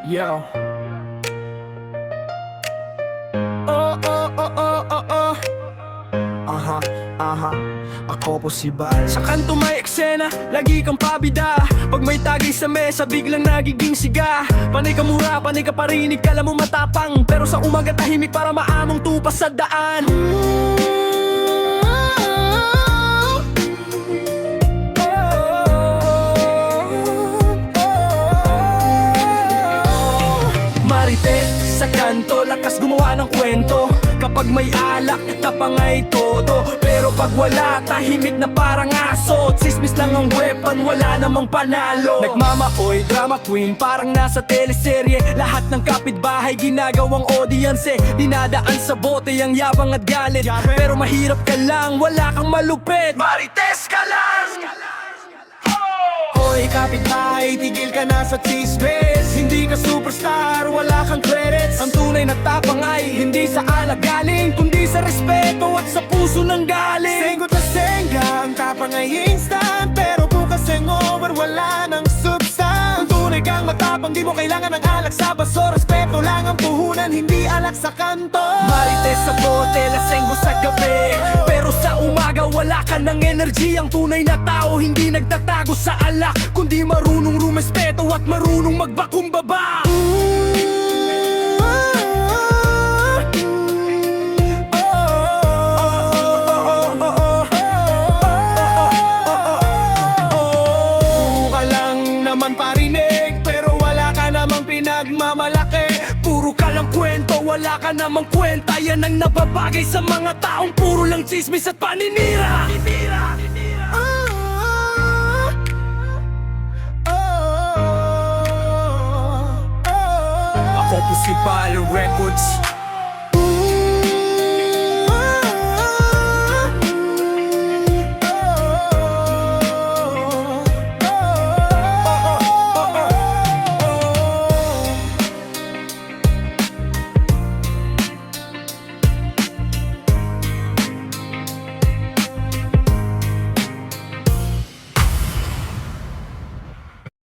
Yo. Oh, oh, oh, oh, oh, oh. Aha, aha. Ako po si Bal. Sa kanto may eksena, lagi kang pabida. Pag may tagay sa mesa, biglang nagiging siga. Panay ka mura, panay ka parinig, kala mo matapang. Pero sa umaga tahimik para maamong tupas sa daan. Marites sa kanto, lakas gumawa ng kwento. Kapag may alak, tapangay todo. Pero pag wala, tahimik na parang aso. Sismis lang ang weapon, wala namang panalo. Nagmamaoy, drama queen, parang nasa teleserye. Lahat ng kapitbahay, ginagawang audience. Dinadaan sa bote ang yabang at galit. Pero mahirap ka lang, wala kang malupit. Marites ka lang! Hoy kapitbahay, tigil ka na sa chismis. Hindi ka superstar, wala kang credits. Ang tunay na tapang ay hindi sa alak galing, kundi sa respeto at sa puso ng galing. Senggot na senga, ang tapang ay instant. Pero bukas hangover, wala nang substance. Kung tunay kang matapang, di mo kailangan ng alak sa baso. Respeto lang ang puhunan, hindi alak sa kanto. Marites sa bote, lasenggo sa gabi. Pero sa umaga wala ka ng energy. Ang tunay na tao hindi nagtatago sa alak, kundi marunong rumespeto at marunong magbakumbaba. Naman parinig, pero wala ka namang pinagmamalaki. Puro ka lang kwento, wala ka namang kwenta. Yan ang nababagay sa mga taong puro lang chismis at paninira. Ako po si Bal Records.